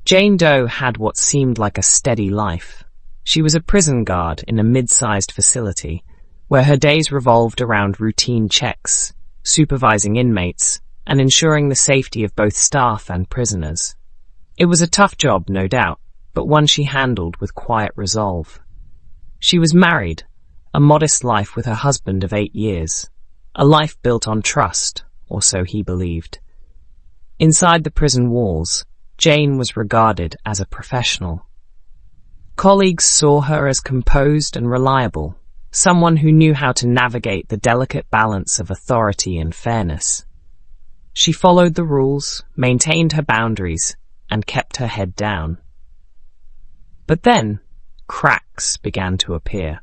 Jane Doe had what seemed like a steady life. She was a prison guard in a mid-sized facility, where her days revolved around routine checks, supervising inmates, and ensuring the safety of both staff and prisoners. It was a tough job, no doubt, but one she handled with quiet resolve. She was married, a modest life with her husband of 8 years, a life built on trust, or so he believed. Inside the prison walls, Jane was regarded as a professional. Colleagues saw her as composed and reliable, someone who knew how to navigate the delicate balance of authority and fairness. She followed the rules, maintained her boundaries, and kept her head down. But then, cracks began to appear.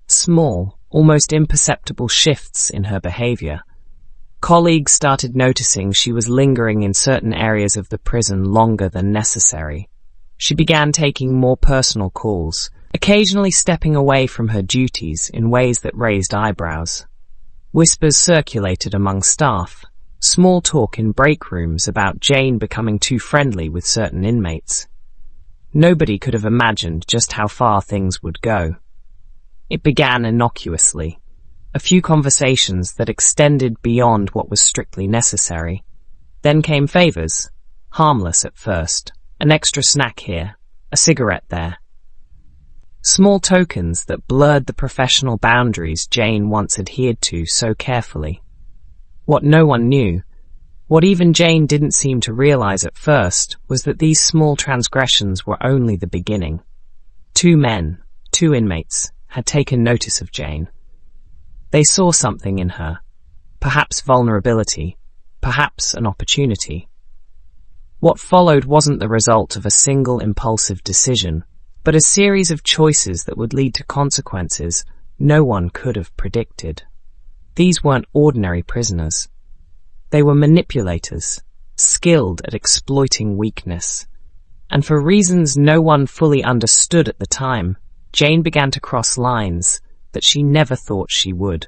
Small, almost imperceptible shifts in her behavior. Colleagues started noticing she was lingering in certain areas of the prison longer than necessary. She began taking more personal calls, occasionally stepping away from her duties in ways that raised eyebrows. Whispers circulated among staff, small talk in break rooms about Jane becoming too friendly with certain inmates. Nobody could have imagined just how far things would go. It began innocuously. A few conversations that extended beyond what was strictly necessary. Then came favors, harmless at first, an extra snack here, a cigarette there. Small tokens that blurred the professional boundaries Jane once adhered to so carefully. What no one knew, what even Jane didn't seem to realize at first, was that these small transgressions were only the beginning. 2 men, 2 inmates, had taken notice of Jane. They saw something in her, perhaps vulnerability, perhaps an opportunity. What followed wasn't the result of a single impulsive decision, but a series of choices that would lead to consequences no one could have predicted. These weren't ordinary prisoners. They were manipulators, skilled at exploiting weakness. And for reasons no one fully understood at the time, Jane began to cross lines that she never thought she would.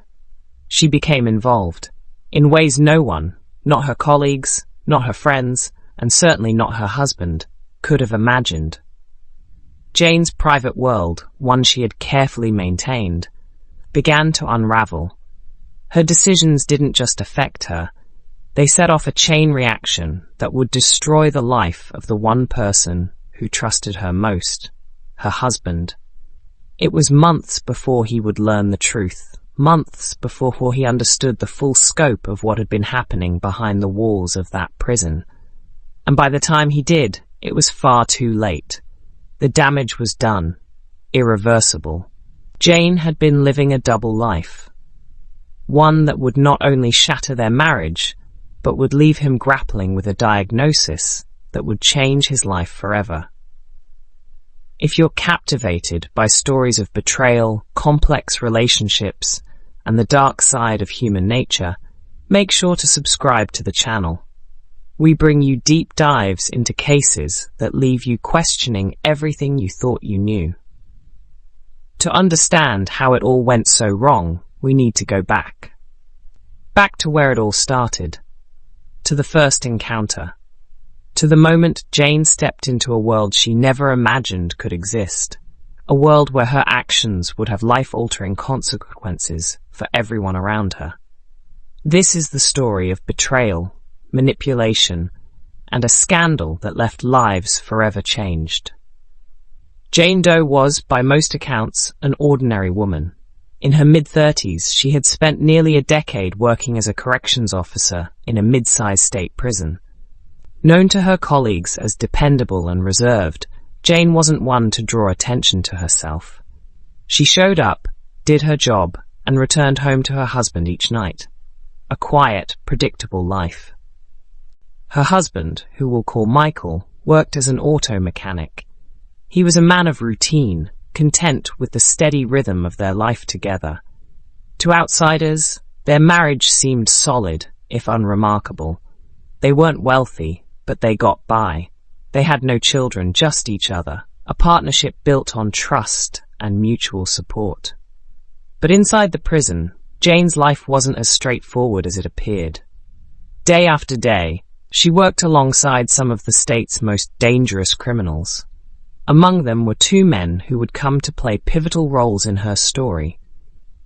She became involved, in ways no one, not her colleagues, not her friends, and certainly not her husband, could have imagined. Jane's private world, one she had carefully maintained, began to unravel. Her decisions didn't just affect her, they set off a chain reaction that would destroy the life of the one person who trusted her most, her husband. It was months before he would learn the truth, months before he understood the full scope of what had been happening behind the walls of that prison. And by the time he did, it was far too late. The damage was done, irreversible. Jane had been living a double life, one that would not only shatter their marriage, but would leave him grappling with a diagnosis that would change his life forever. If you're captivated by stories of betrayal, complex relationships, and the dark side of human nature, make sure to subscribe to the channel. We bring you deep dives into cases that leave you questioning everything you thought you knew. To understand how it all went so wrong, we need to go back. Back to where it all started. To the first encounter. To the moment Jane stepped into a world she never imagined could exist. A world where her actions would have life-altering consequences for everyone around her. This is the story of betrayal, manipulation, and a scandal that left lives forever changed. Jane Doe was, by most accounts, an ordinary woman. In her mid-30s, she had spent nearly a decade working as a corrections officer in a mid-sized state prison. Known to her colleagues as dependable and reserved, Jane wasn't one to draw attention to herself. She showed up, did her job, and returned home to her husband each night. A quiet, predictable life. Her husband, who we'll call Michael, worked as an auto mechanic. He was a man of routine, content with the steady rhythm of their life together. To outsiders, their marriage seemed solid, if unremarkable. They weren't wealthy, but they got by. They had no children, just each other, a partnership built on trust and mutual support. But inside the prison, Jane's life wasn't as straightforward as it appeared. Day after day, She worked alongside some of the state's most dangerous criminals. Among them were two men who would come to play pivotal roles in her story.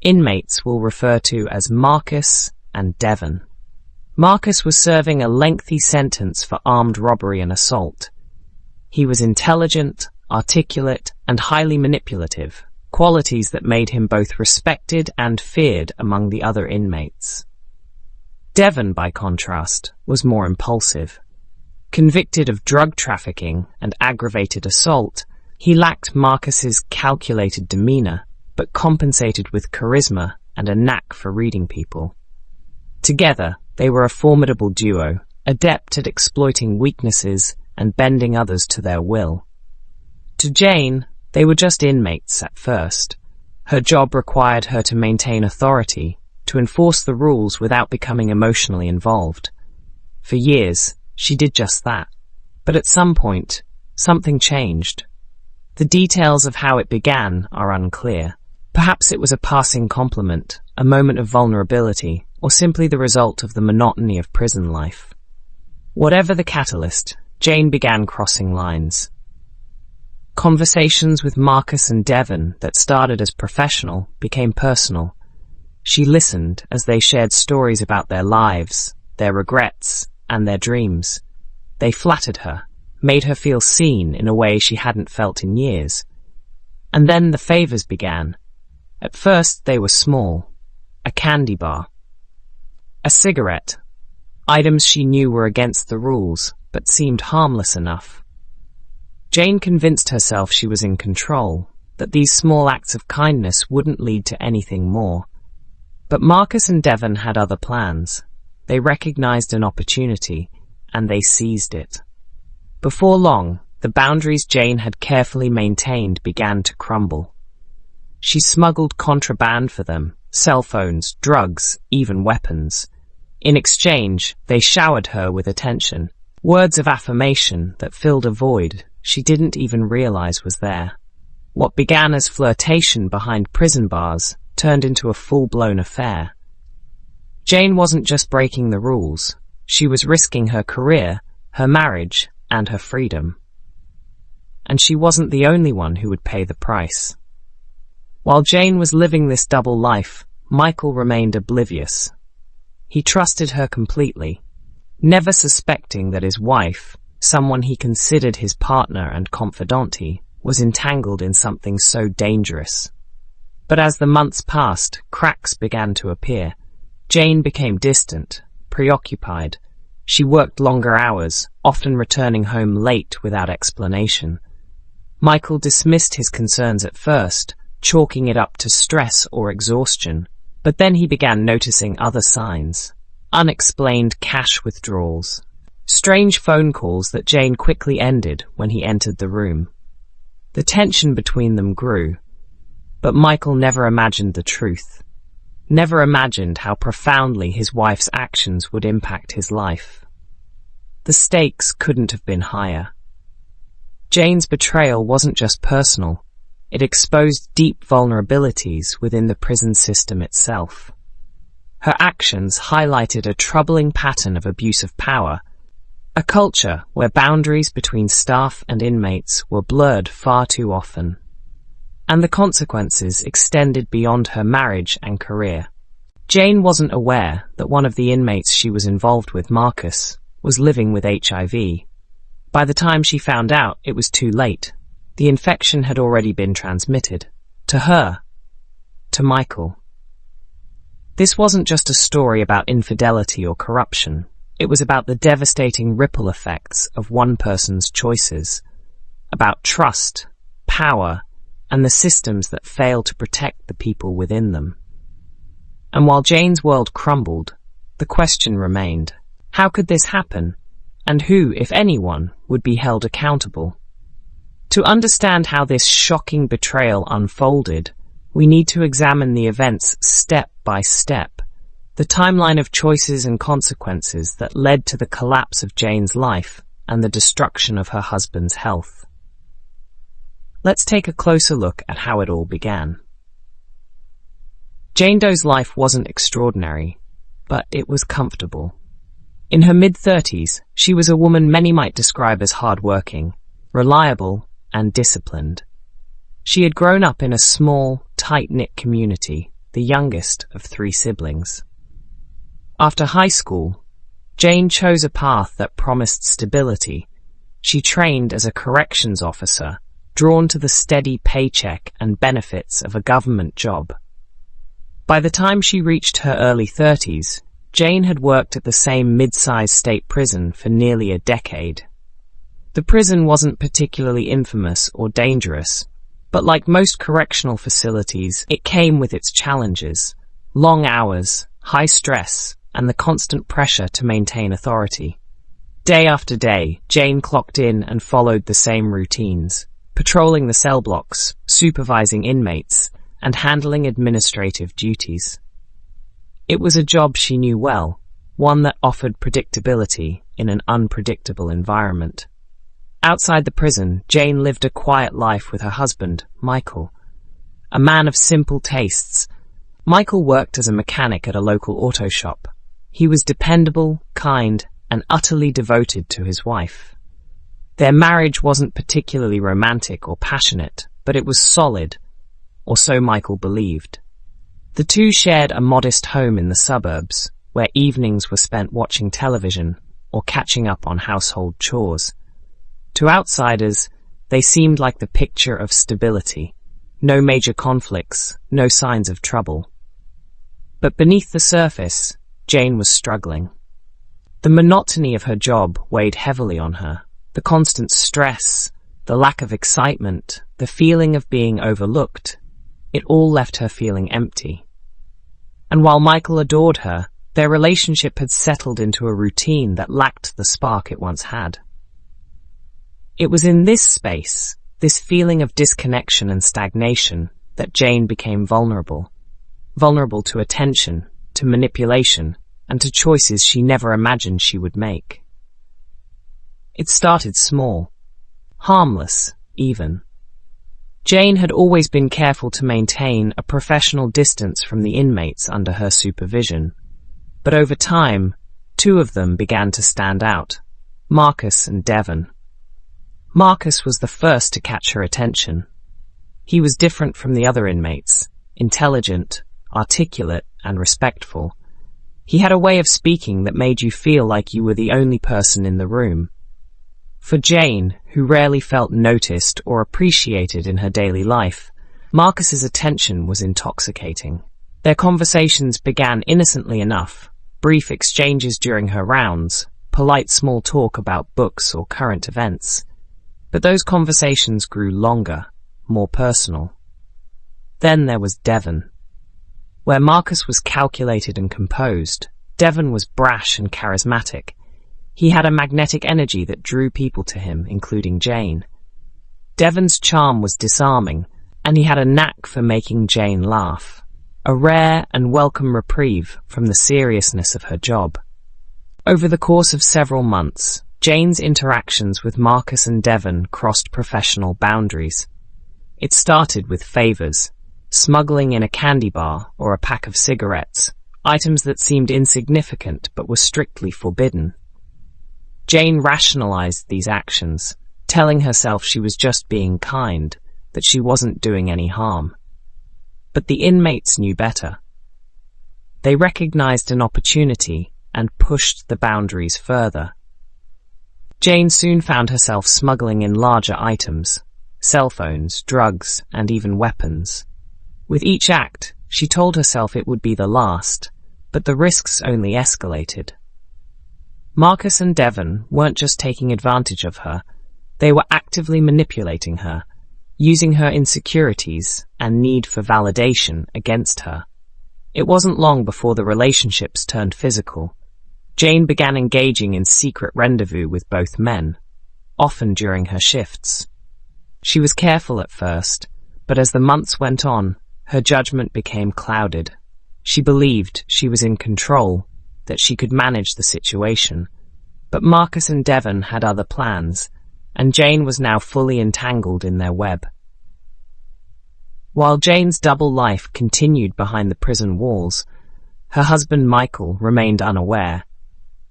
Inmates will refer to as Marcus and Devon. Marcus was serving a lengthy sentence for armed robbery and assault. He was intelligent, articulate, and highly manipulative, qualities that made him both respected and feared among the other inmates. Devon, by contrast, was more impulsive. Convicted of drug trafficking and aggravated assault, he lacked Marcus's calculated demeanor, but compensated with charisma and a knack for reading people. Together, they were a formidable duo, adept at exploiting weaknesses and bending others to their will. To Jane, they were just inmates at first. Her job required her to maintain authority, to enforce the rules without becoming emotionally involved. For years, she did just that. But at some point, something changed. The details of how it began are unclear. Perhaps it was a passing compliment, a moment of vulnerability, or simply the result of the monotony of prison life. Whatever the catalyst, Jane began crossing lines. Conversations with Marcus and Devon that started as professional became personal. She listened as they shared stories about their lives, their regrets, and their dreams. They flattered her, made her feel seen in a way she hadn't felt in years. And then the favors began. At first they were small. A candy bar. A cigarette. Items she knew were against the rules, but seemed harmless enough. Jane convinced herself she was in control, that these small acts of kindness wouldn't lead to anything more. But Marcus and Devon had other plans. They recognized an opportunity, and they seized it. Before long, the boundaries Jane had carefully maintained began to crumble. She smuggled contraband for them, cell phones, drugs, even weapons. In exchange, they showered her with attention, words of affirmation that filled a void she didn't even realize was there. What began as flirtation behind prison bars turned into a full-blown affair. Jane wasn't just breaking the rules. She was risking her career, her marriage, and her freedom. And she wasn't the only one who would pay the price. While Jane was living this double life, Michael remained oblivious. He trusted her completely, never suspecting that his wife, someone he considered his partner and confidante, was entangled in something so dangerous. But as the months passed, cracks began to appear. Jane became distant, preoccupied. She worked longer hours, often returning home late without explanation. Michael dismissed his concerns at first, chalking it up to stress or exhaustion. But then he began noticing other signs. Unexplained cash withdrawals. Strange phone calls that Jane quickly ended when he entered the room. The tension between them grew. But Michael never imagined the truth. Never imagined how profoundly his wife's actions would impact his life. The stakes couldn't have been higher. Jane's betrayal wasn't just personal. It exposed deep vulnerabilities within the prison system itself. Her actions highlighted a troubling pattern of abuse of power, a culture where boundaries between staff and inmates were blurred far too often. And the consequences extended beyond her marriage and career. Jane wasn't aware that one of the inmates she was involved with, Marcus, was living with HIV. By the time she found out, it was too late. The infection had already been transmitted. To her. To Michael. This wasn't just a story about infidelity or corruption. It was about the devastating ripple effects of one person's choices. About trust, power, and the systems that fail to protect the people within them. And while Jane's world crumbled, the question remained, how could this happen? And who, if anyone, would be held accountable? To understand how this shocking betrayal unfolded, we need to examine the events step by step, the timeline of choices and consequences that led to the collapse of Jane's life and the destruction of her husband's health. Let's take a closer look at how it all began. Jane Doe's life wasn't extraordinary, but it was comfortable. In her mid-30s, she was a woman many might describe as hard-working, reliable, and disciplined. She had grown up in a small, tight-knit community, the youngest of 3 siblings. After high school, Jane chose a path that promised stability. She trained as a corrections officer, drawn to the steady paycheck and benefits of a government job. By the time she reached her early 30s, Jane had worked at the same mid-sized state prison for nearly a decade. The prison wasn't particularly infamous or dangerous, but like most correctional facilities, it came with its challenges: long hours, high stress, and the constant pressure to maintain authority. Day after day, Jane clocked in and followed the same routines, patrolling the cell blocks, supervising inmates, and handling administrative duties. It was a job she knew well, one that offered predictability in an unpredictable environment. Outside the prison, Jane lived a quiet life with her husband, Michael. A man of simple tastes, Michael worked as a mechanic at a local auto shop. He was dependable, kind, and utterly devoted to his wife. Their marriage wasn't particularly romantic or passionate, but it was solid, or so Michael believed. The two shared a modest home in the suburbs, where evenings were spent watching television or catching up on household chores. To outsiders, they seemed like the picture of stability. No major conflicts, no signs of trouble. But beneath the surface, Jane was struggling. The monotony of her job weighed heavily on her. The constant stress, the lack of excitement, the feeling of being overlooked, it all left her feeling empty. And while Michael adored her, their relationship had settled into a routine that lacked the spark it once had. It was in this space, this feeling of disconnection and stagnation, that Jane became vulnerable. Vulnerable to attention, to manipulation, and to choices she never imagined she would make. It started small, harmless, even. Jane had always been careful to maintain a professional distance from the inmates under her supervision, but over time, 2 of them began to stand out, Marcus and Devon. Marcus was the first to catch her attention. He was different from the other inmates, intelligent, articulate, and respectful. He had a way of speaking that made you feel like you were the only person in the room. For Jane, who rarely felt noticed or appreciated in her daily life, Marcus's attention was intoxicating. Their conversations began innocently enough, brief exchanges during her rounds, polite small talk about books or current events. But those conversations grew longer, more personal. Then there was Devon. Where Marcus was calculated and composed, Devon was brash and charismatic. He had a magnetic energy that drew people to him, including Jane. Devon's charm was disarming, and he had a knack for making Jane laugh, a rare and welcome reprieve from the seriousness of her job. Over the course of several months, Jane's interactions with Marcus and Devon crossed professional boundaries. It started with favors, smuggling in a candy bar or a pack of cigarettes, items that seemed insignificant but were strictly forbidden. Jane rationalized these actions, telling herself she was just being kind, that she wasn't doing any harm. But the inmates knew better. They recognized an opportunity and pushed the boundaries further. Jane soon found herself smuggling in larger items, cell phones, drugs, and even weapons. With each act, she told herself it would be the last, but the risks only escalated. Marcus and Devon weren't just taking advantage of her, they were actively manipulating her, using her insecurities and need for validation against her. It wasn't long before the relationships turned physical. Jane began engaging in secret rendezvous with both men, often during her shifts. She was careful at first, but as the months went on, her judgment became clouded. She believed she was in control, that she could manage the situation. But Marcus and Devon had other plans, and Jane was now fully entangled in their web. While Jane's double life continued behind the prison walls, her husband Michael remained unaware.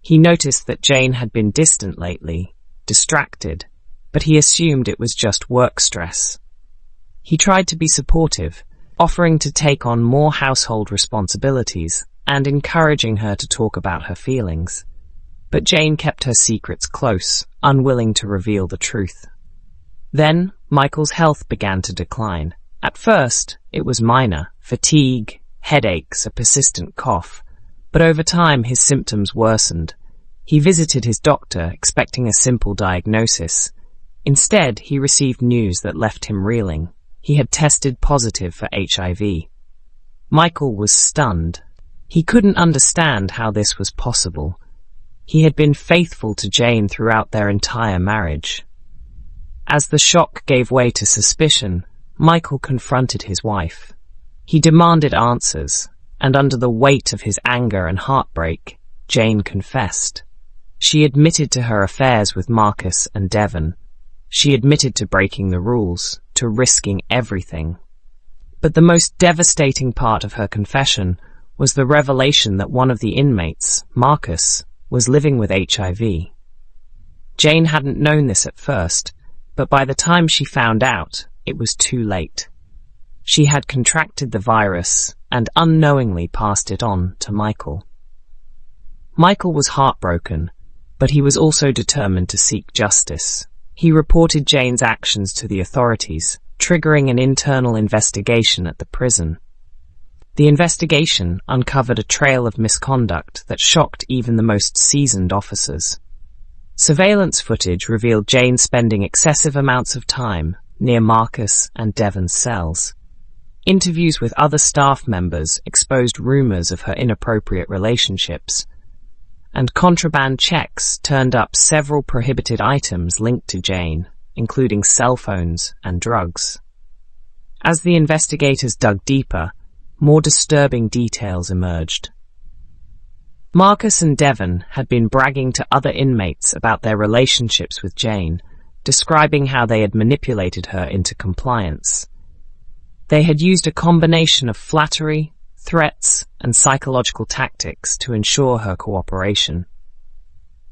He noticed that Jane had been distant lately, distracted, but he assumed it was just work stress. He tried to be supportive, offering to take on more household responsibilities and encouraging her to talk about her feelings. But Jane kept her secrets close, unwilling to reveal the truth. Then, Michael's health began to decline. At first, it was minor: fatigue, headaches, a persistent cough. But over time, his symptoms worsened. He visited his doctor, expecting a simple diagnosis. Instead, he received news that left him reeling. He had tested positive for HIV. Michael was stunned. He couldn't understand how this was possible. He had been faithful to Jane throughout their entire marriage. As the shock gave way to suspicion, Michael confronted his wife. He demanded answers, and under the weight of his anger and heartbreak, Jane confessed. She admitted to her affairs with Marcus and Devon. She admitted to breaking the rules, to risking everything. But the most devastating part of her confession was the revelation that one of the inmates, Marcus, was living with HIV. Jane hadn't known this at first, but by the time she found out, it was too late. She had contracted the virus and unknowingly passed it on to Michael. Michael was heartbroken, but he was also determined to seek justice. He reported Jane's actions to the authorities, triggering an internal investigation at the prison. The investigation uncovered a trail of misconduct that shocked even the most seasoned officers. Surveillance footage revealed Jane spending excessive amounts of time near Marcus and Devon's cells. Interviews with other staff members exposed rumors of her inappropriate relationships, and contraband checks turned up several prohibited items linked to Jane, including cell phones and drugs. As the investigators dug deeper, more disturbing details emerged. Marcus and Devon had been bragging to other inmates about their relationships with Jane, describing how they had manipulated her into compliance. They had used a combination of flattery, threats, and psychological tactics to ensure her cooperation.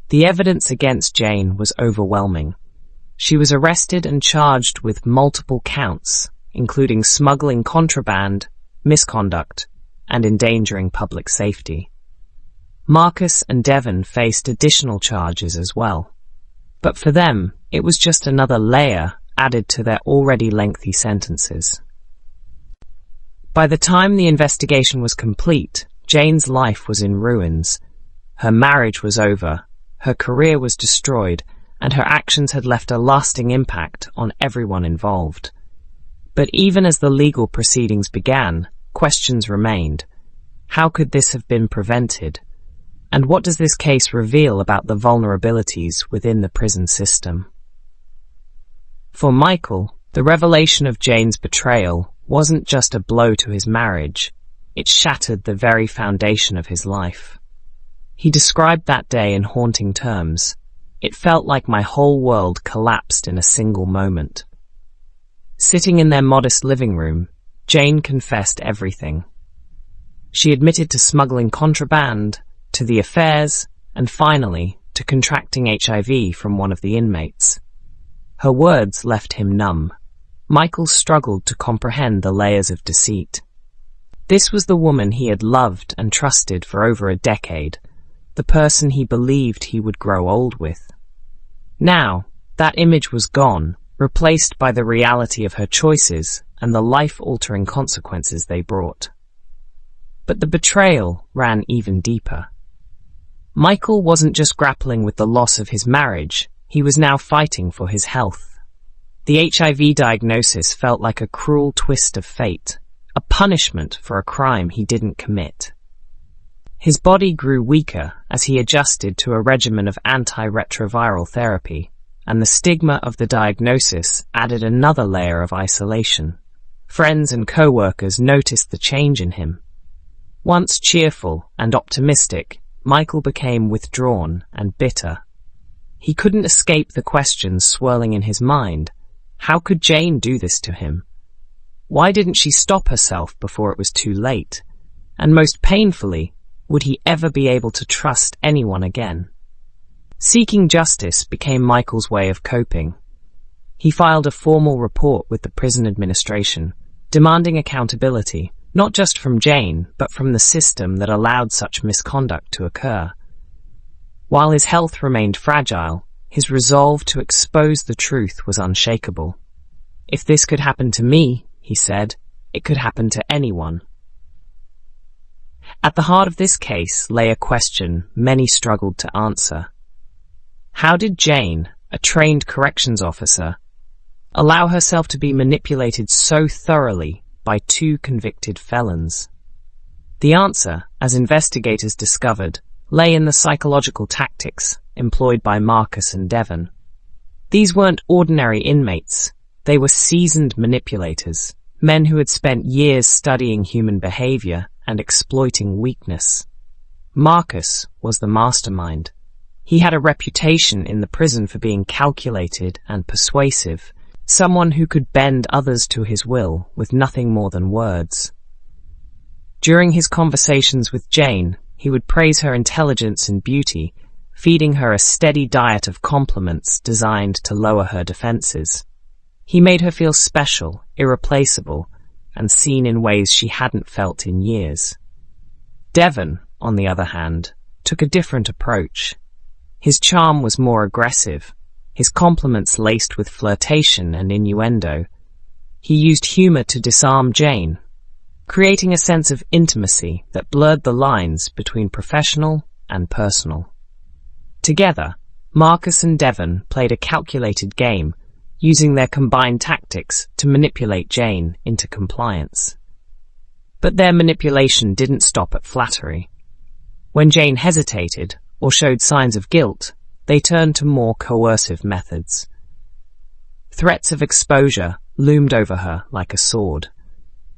The evidence against Jane was overwhelming. She was arrested and charged with multiple counts, including smuggling contraband, misconduct, and endangering public safety. Marcus and Devon faced additional charges as well. But for them, it was just another layer added to their already lengthy sentences. By the time the investigation was complete, Jane's life was in ruins. Her marriage was over, her career was destroyed, and her actions had left a lasting impact on everyone involved. But even as the legal proceedings began, questions remained. How could this have been prevented? And what does this case reveal about the vulnerabilities within the prison system? For Michael, the revelation of Jane's betrayal wasn't just a blow to his marriage, it shattered the very foundation of his life. He described that day in haunting terms. It felt like my whole world collapsed in a single moment. Sitting in their modest living room, Jane confessed everything. She admitted to smuggling contraband, to the affairs, and finally, to contracting HIV from one of the inmates. Her words left him numb. Michael struggled to comprehend the layers of deceit. This was the woman he had loved and trusted for over a decade, the person he believed he would grow old with. Now, that image was gone, replaced by the reality of her choices and the life-altering consequences they brought. But the betrayal ran even deeper. Michael wasn't just grappling with the loss of his marriage, he was now fighting for his health. The HIV diagnosis felt like a cruel twist of fate, a punishment for a crime he didn't commit. His body grew weaker as he adjusted to a regimen of antiretroviral therapy, and the stigma of the diagnosis added another layer of isolation. Friends and co-workers noticed the change in him. Once cheerful and optimistic, Michael became withdrawn and bitter. He couldn't escape the questions swirling in his mind. How could Jane do this to him? Why didn't she stop herself before it was too late? And most painfully, Would he ever be able to trust anyone again? Seeking justice became Michael's way of coping. He filed a formal report with the prison administration, demanding accountability, not just from Jane, but from the system that allowed such misconduct to occur. While his health remained fragile, his resolve to expose the truth was unshakable. "If this could happen to me," he said, "it could happen to anyone." At the heart of this case lay a question many struggled to answer. How did Jane, a trained corrections officer, allow herself to be manipulated so thoroughly by two convicted felons? The answer, as investigators discovered, lay in the psychological tactics employed by Marcus and Devon. These weren't ordinary inmates. They were seasoned manipulators, men who had spent years studying human behavior and exploiting weakness. Marcus was the mastermind. He had a reputation in the prison for being calculated and persuasive, someone who could bend others to his will with nothing more than words. During his conversations with Jane, he would praise her intelligence and beauty, feeding her a steady diet of compliments designed to lower her defenses. He made her feel special, irreplaceable, and seen in ways she hadn't felt in years. Devon, on the other hand, took a different approach. His charm was more aggressive, his compliments laced with flirtation and innuendo. He used humor to disarm Jane, creating a sense of intimacy that blurred the lines between professional and personal. Together, Marcus and Devon played a calculated game, using their combined tactics to manipulate Jane into compliance. But their manipulation didn't stop at flattery. When Jane hesitated or showed signs of guilt, they turned to more coercive methods. Threats of exposure loomed over her like a sword.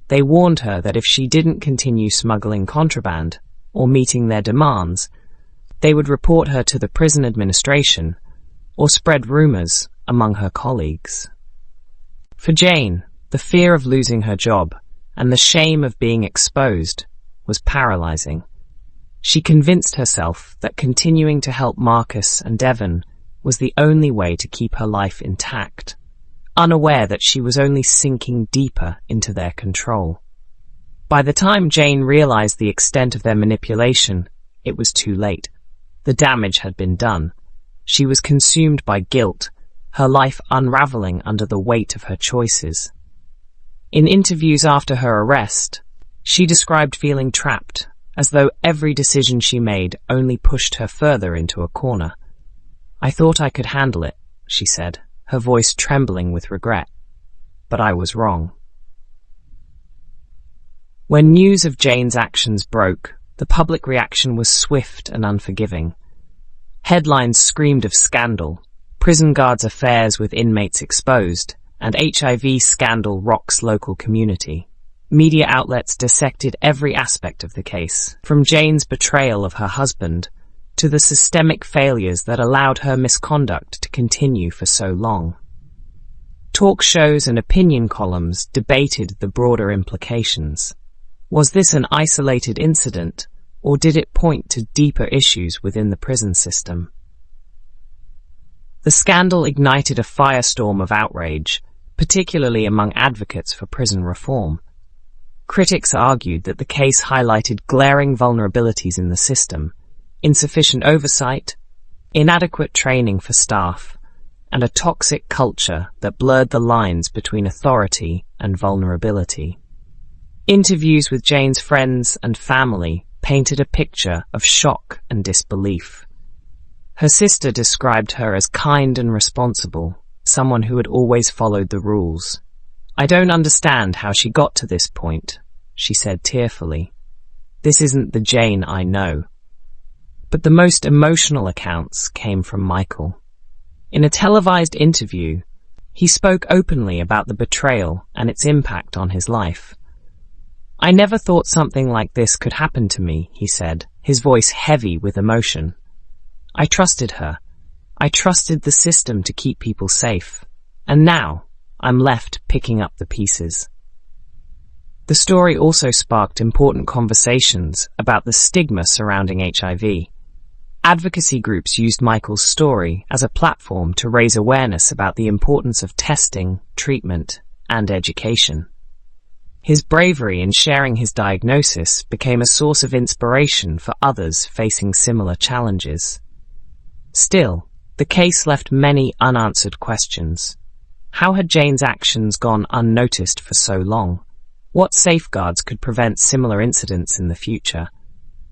They warned her that if she didn't continue smuggling contraband or meeting their demands, they would report her to the prison administration or spread rumors among her colleagues. For Jane, the fear of losing her job and the shame of being exposed was paralyzing. She convinced herself that continuing to help Marcus and Devon was the only way to keep her life intact, unaware that she was only sinking deeper into their control. By the time Jane realized the extent of their manipulation, it was too late. The damage had been done. She was consumed by guilt, her life unraveling under the weight of her choices. In interviews after her arrest, she described feeling trapped, as though every decision she made only pushed her further into a corner. "I thought I could handle it," she said, her voice trembling with regret. "But I was wrong." When news of Jane's actions broke, the public reaction was swift and unforgiving. Headlines screamed of scandal, prison guards' affairs with inmates exposed, and HIV scandal rocks local community. Media outlets dissected every aspect of the case, from Jane's betrayal of her husband to the systemic failures that allowed her misconduct to continue for so long. Talk shows and opinion columns debated the broader implications. Was this an isolated incident, or did it point to deeper issues within the prison system? The scandal ignited a firestorm of outrage, particularly among advocates for prison reform. Critics argued that the case highlighted glaring vulnerabilities in the system, insufficient oversight, inadequate training for staff, and a toxic culture that blurred the lines between authority and vulnerability. Interviews with Jane's friends and family painted a picture of shock and disbelief. Her sister described her as kind and responsible, someone who had always followed the rules. "I don't understand how she got to this point," she said tearfully. "This isn't the Jane I know." But the most emotional accounts came from Michael. In a televised interview, he spoke openly about the betrayal and its impact on his life. "I never thought something like this could happen to me," he said, his voice heavy with emotion. "I trusted her. I trusted the system to keep people safe. And now, I'm left picking up the pieces." The story also sparked important conversations about the stigma surrounding HIV. Advocacy groups used Michael's story as a platform to raise awareness about the importance of testing, treatment, and education. His bravery in sharing his diagnosis became a source of inspiration for others facing similar challenges. Still, the case left many unanswered questions. How had Jane's actions gone unnoticed for so long? What safeguards could prevent similar incidents in the future?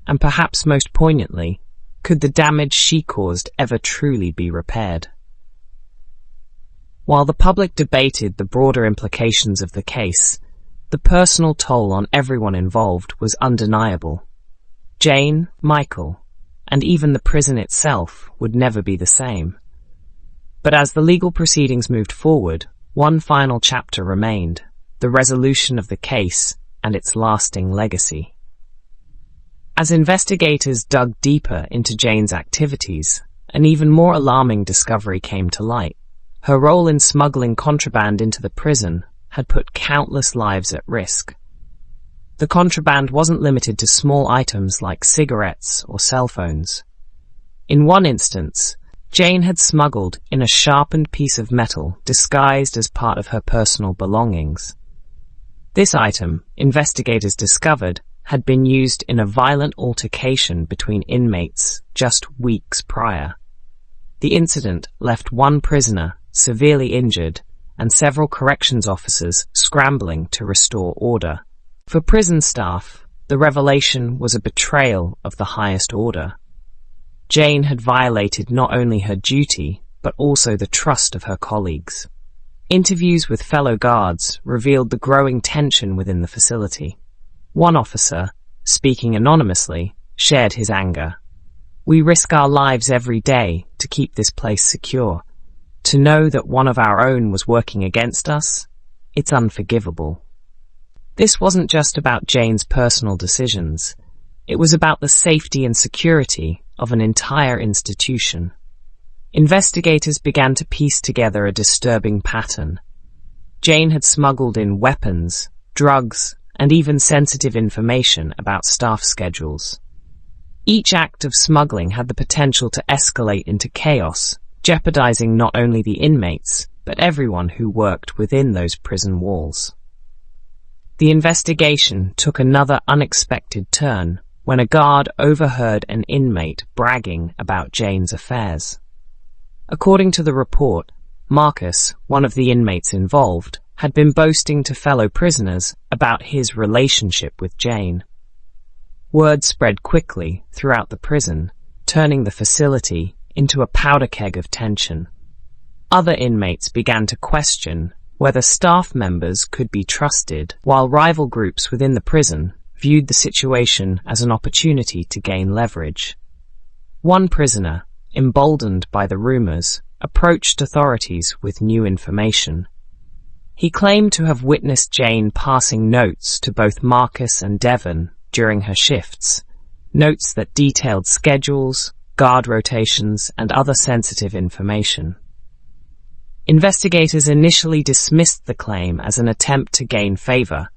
And perhaps most poignantly, could the damage she caused ever truly be repaired? While the public debated the broader implications of the case, the personal toll on everyone involved was undeniable. Jane, Michael, and even the prison itself would never be the same. But as the legal proceedings moved forward, one final chapter remained: the resolution of the case and its lasting legacy. As investigators dug deeper into Jane's activities, an even more alarming discovery came to light. Her role in smuggling contraband into the prison had put countless lives at risk. The contraband wasn't limited to small items like cigarettes or cell phones. In one instance, Jane had smuggled in a sharpened piece of metal disguised as part of her personal belongings. This item, investigators discovered, had been used in a violent altercation between inmates just weeks prior. The incident left one prisoner severely injured and several corrections officers scrambling to restore order. For prison staff, the revelation was a betrayal of the highest order. Jane had violated not only her duty, but also the trust of her colleagues. Interviews with fellow guards revealed the growing tension within the facility. One officer, speaking anonymously, shared his anger. "We risk our lives every day to keep this place secure. To know that one of our own was working against us, it's unforgivable." This wasn't just about Jane's personal decisions. It was about the safety and security of an entire institution. Investigators began to piece together a disturbing pattern. Jane had smuggled in weapons, drugs, and even sensitive information about staff schedules. Each act of smuggling had the potential to escalate into chaos, jeopardizing not only the inmates, but everyone who worked within those prison walls. The investigation took another unexpected turn when a guard overheard an inmate bragging about Jane's affairs. According to the report, Marcus, one of the inmates involved, had been boasting to fellow prisoners about his relationship with Jane. Word spread quickly throughout the prison, turning the facility into a powder keg of tension. Other inmates began to question whether staff members could be trusted, while rival groups within the prison viewed the situation as an opportunity to gain leverage. One prisoner, emboldened by the rumors, approached authorities with new information. He claimed to have witnessed Jane passing notes to both Marcus and Devon during her shifts, notes that detailed schedules, guard rotations, and other sensitive information. Investigators initially dismissed the claim as an attempt to gain favor,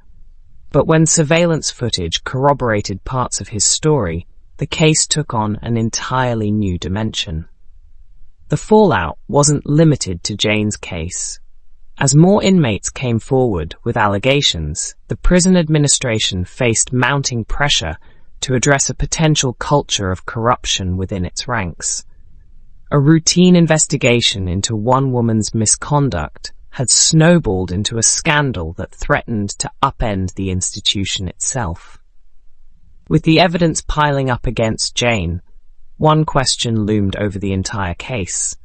but when surveillance footage corroborated parts of his story, the case took on an entirely new dimension. The fallout wasn't limited to Jane's case. As more inmates came forward with allegations, the prison administration faced mounting pressure to address a potential culture of corruption within its ranks. A routine investigation into one woman's misconduct had snowballed into a scandal that threatened to upend the institution itself. With the evidence piling up against Jane, one question loomed over the entire case.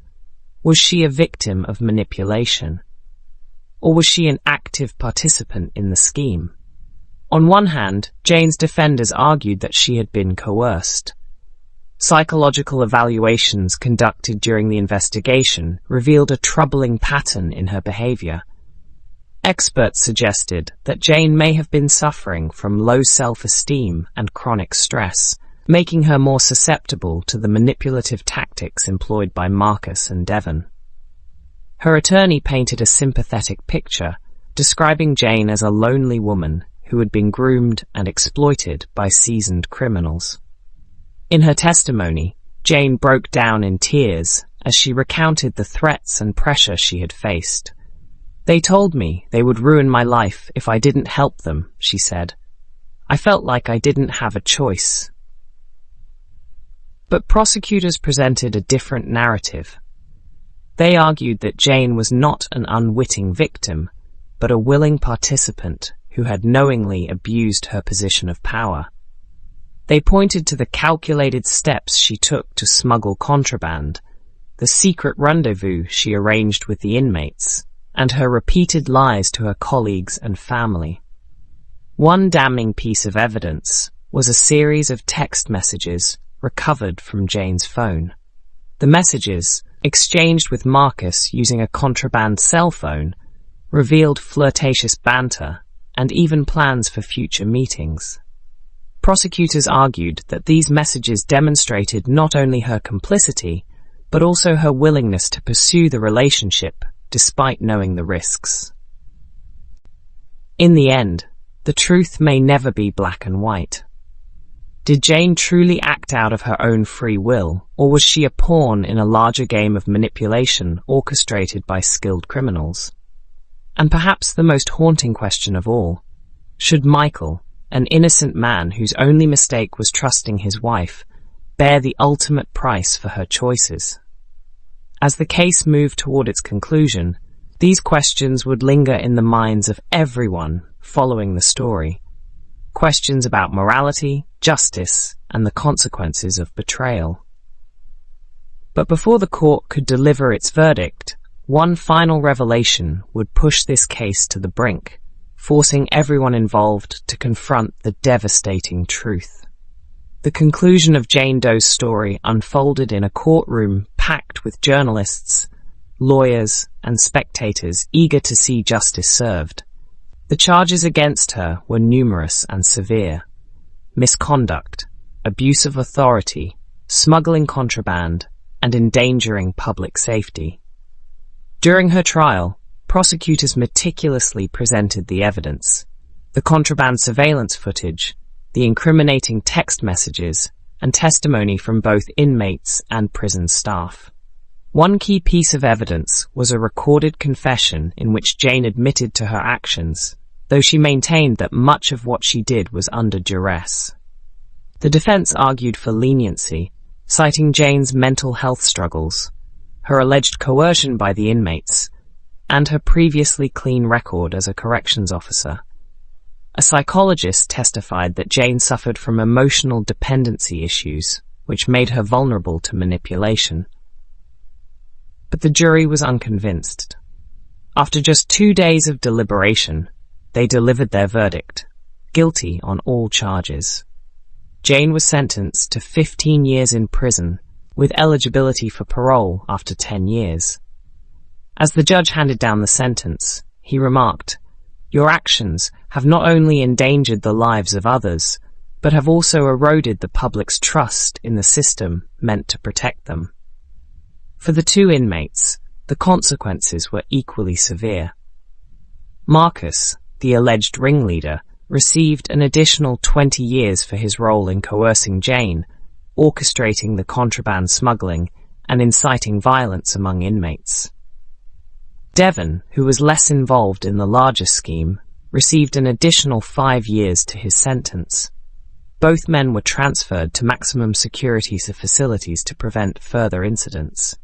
Was she a victim of manipulation? Or was she an active participant in the scheme? On one hand, Jane's defenders argued that she had been coerced. Psychological evaluations conducted during the investigation revealed a troubling pattern in her behavior. Experts suggested that Jane may have been suffering from low self-esteem and chronic stress, making her more susceptible to the manipulative tactics employed by Marcus and Devon. Her attorney painted a sympathetic picture, describing Jane as a lonely woman who had been groomed and exploited by seasoned criminals. In her testimony, Jane broke down in tears as she recounted the threats and pressure she had faced. "They told me they would ruin my life if I didn't help them," she said. "I felt like I didn't have a choice." But prosecutors presented a different narrative. They argued that Jane was not an unwitting victim, but a willing participant who had knowingly abused her position of power. They pointed to the calculated steps she took to smuggle contraband, the secret rendezvous she arranged with the inmates, and her repeated lies to her colleagues and family. One damning piece of evidence was a series of text messages recovered from Jane's phone. The messages, exchanged with Marcus using a contraband cell phone, revealed flirtatious banter and even plans for future meetings. Prosecutors argued that these messages demonstrated not only her complicity, but also her willingness to pursue the relationship despite knowing the risks. In the end, the truth may never be black and white. Did Jane truly act out of her own free will, or was she a pawn in a larger game of manipulation orchestrated by skilled criminals? And perhaps the most haunting question of all, should Michael, an innocent man whose only mistake was trusting his wife, bear the ultimate price for her choices? As the case moved toward its conclusion, these questions would linger in the minds of everyone following the story. Questions about morality, justice, and the consequences of betrayal. But before the court could deliver its verdict, one final revelation would push this case to the brink, forcing everyone involved to confront the devastating truth. The conclusion of Jane Doe's story unfolded in a courtroom packed with journalists, lawyers, and spectators eager to see justice served. The charges against her were numerous and severe: misconduct, abuse of authority, smuggling contraband, and endangering public safety. During her trial, prosecutors meticulously presented the evidence: the contraband surveillance footage, the incriminating text messages, and testimony from both inmates and prison staff. One key piece of evidence was a recorded confession in which Jane admitted to her actions, though she maintained that much of what she did was under duress. The defense argued for leniency, citing Jane's mental health struggles, her alleged coercion by the inmates, and her previously clean record as a corrections officer. A psychologist testified that Jane suffered from emotional dependency issues, which made her vulnerable to manipulation. But the jury was unconvinced. After just 2 days of deliberation, they delivered their verdict: guilty on all charges. Jane was sentenced to 15 years in prison, with eligibility for parole after 10 years. As the judge handed down the sentence, he remarked, "Your actions have not only endangered the lives of others, but have also eroded the public's trust in the system meant to protect them." For the two inmates, the consequences were equally severe. Marcus, the alleged ringleader, received an additional 20 years for his role in coercing Jane, orchestrating the contraband smuggling, and inciting violence among inmates. Devon, who was less involved in the larger scheme, received an additional 5 years to his sentence. Both men were transferred to maximum security facilities to prevent further incidents.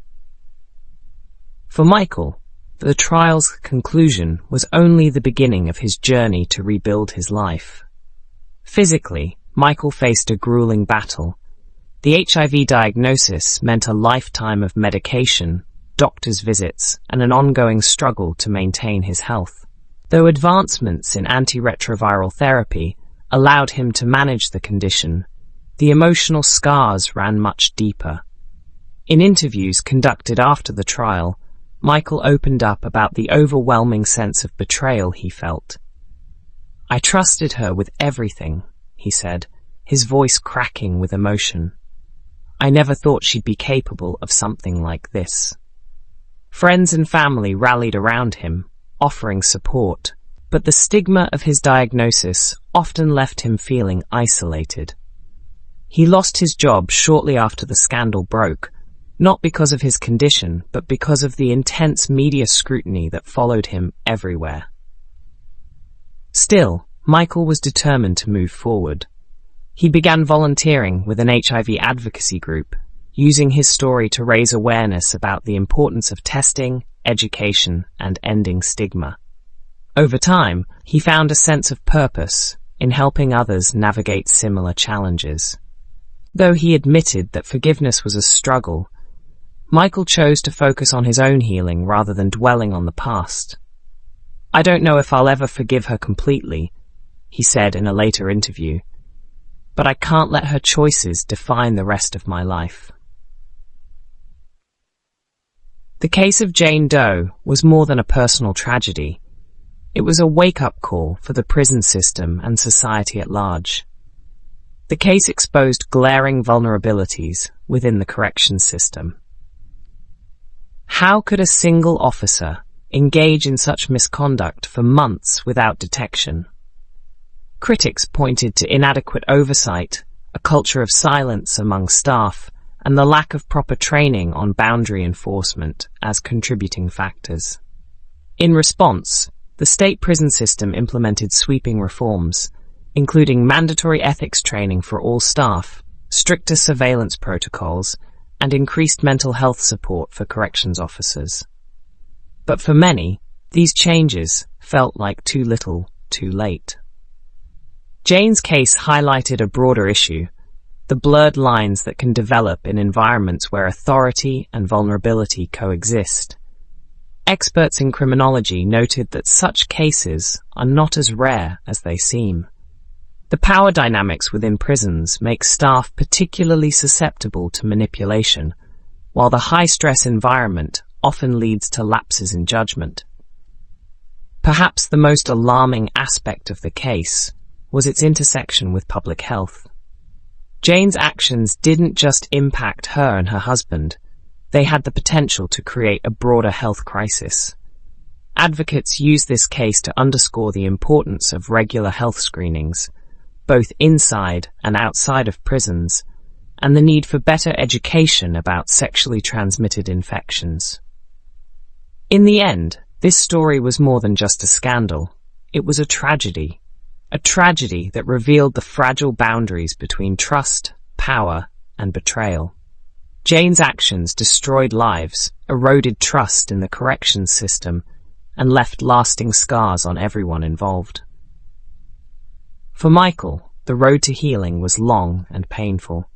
For Michael, the trial's conclusion was only the beginning of his journey to rebuild his life. Physically, Michael faced a grueling battle. The HIV diagnosis meant a lifetime of medication, doctor's visits, and an ongoing struggle to maintain his health. Though advancements in antiretroviral therapy allowed him to manage the condition, the emotional scars ran much deeper. In interviews conducted after the trial, Michael opened up about the overwhelming sense of betrayal he felt. "I trusted her with everything," he said, his voice cracking with emotion. "I never thought she'd be capable of something like this." Friends and family rallied around him, offering support, but the stigma of his diagnosis often left him feeling isolated. He lost his job shortly after the scandal broke, not because of his condition, but because of the intense media scrutiny that followed him everywhere. Still, Michael was determined to move forward. He began volunteering with an HIV advocacy group, using his story to raise awareness about the importance of testing, education, and ending stigma. Over time, he found a sense of purpose in helping others navigate similar challenges. Though he admitted that forgiveness was a struggle, Michael chose to focus on his own healing rather than dwelling on the past. "I don't know if I'll ever forgive her completely," he said in a later interview, "but I can't let her choices define the rest of my life." The case of Jane Doe was more than a personal tragedy. It was a wake-up call for the prison system and society at large. The case exposed glaring vulnerabilities within the corrections system. How could a single officer engage in such misconduct for months without detection? Critics pointed to inadequate oversight, a culture of silence among staff, and the lack of proper training on boundary enforcement as contributing factors. In response, the state prison system implemented sweeping reforms, including mandatory ethics training for all staff, stricter surveillance protocols, and increased mental health support for corrections officers. But for many, these changes felt like too little, too late. Jane's case highlighted a broader issue: the blurred lines that can develop in environments where authority and vulnerability coexist. Experts in criminology noted that such cases are not as rare as they seem. The power dynamics within prisons make staff particularly susceptible to manipulation, while the high-stress environment often leads to lapses in judgment. Perhaps the most alarming aspect of the case was its intersection with public health. Jane's actions didn't just impact her and her husband, they had the potential to create a broader health crisis. Advocates used this case to underscore the importance of regular health screenings, both inside and outside of prisons, and the need for better education about sexually transmitted infections. In the end, this story was more than just a scandal. It was a tragedy that revealed the fragile boundaries between trust, power, and betrayal. Jane's actions destroyed lives, eroded trust in the corrections system, and left lasting scars on everyone involved. For Michael, the road to healing was long and painful.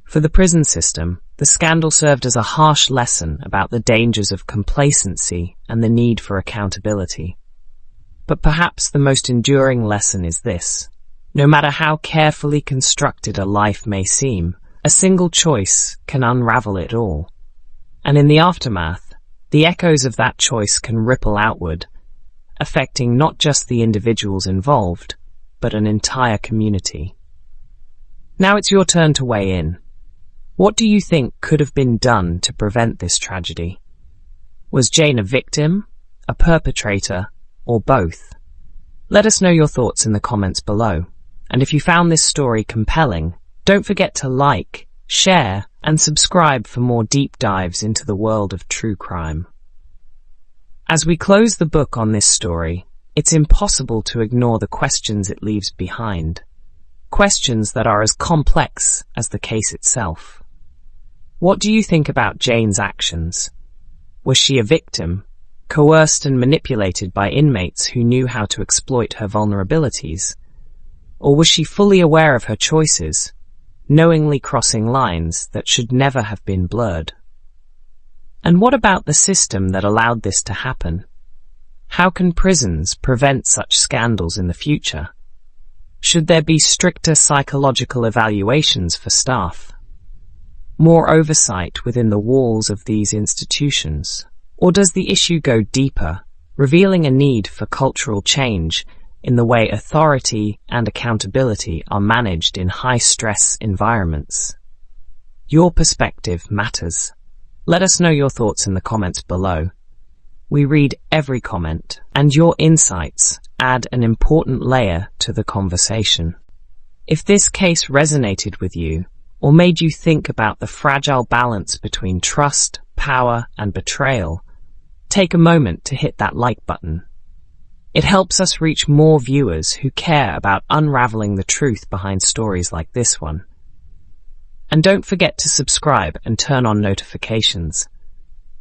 For the prison system, the scandal served as a harsh lesson about the dangers of complacency and the need for accountability. But perhaps the most enduring lesson is this: no matter how carefully constructed a life may seem, a single choice can unravel it all. And in the aftermath, the echoes of that choice can ripple outward, affecting not just the individuals involved, but an entire community. Now it's your turn to weigh in. What do you think could have been done to prevent this tragedy? Was Jane a victim, a perpetrator, or both? Let us know your thoughts in the comments below. And if you found this story compelling, don't forget to like, share, and subscribe for more deep dives into the world of true crime. As we close the book on this story, it's impossible to ignore the questions it leaves behind. Questions that are as complex as the case itself. What do you think about Jane's actions? Was she a victim, coerced and manipulated by inmates who knew how to exploit her vulnerabilities? Or was she fully aware of her choices, knowingly crossing lines that should never have been blurred? And what about the system that allowed this to happen? How can prisons prevent such scandals in the future? Should there be stricter psychological evaluations for staff? More oversight within the walls of these institutions? Or does the issue go deeper, revealing a need for cultural change in the way authority and accountability are managed in high-stress environments? Your perspective matters. Let us know your thoughts in the comments below. We read every comment, and your insights add an important layer to the conversation. If this case resonated with you, or made you think about the fragile balance between trust, power, and betrayal, take a moment to hit that like button. It helps us reach more viewers who care about unraveling the truth behind stories like this one. And don't forget to subscribe and turn on notifications.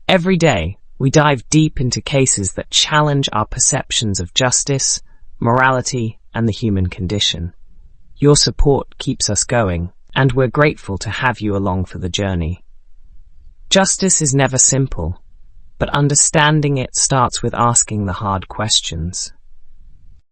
Every day, we dive deep into cases that challenge our perceptions of justice, morality, and the human condition. Your support keeps us going, and we're grateful to have you along for the journey. Justice is never simple, but understanding it starts with asking the hard questions.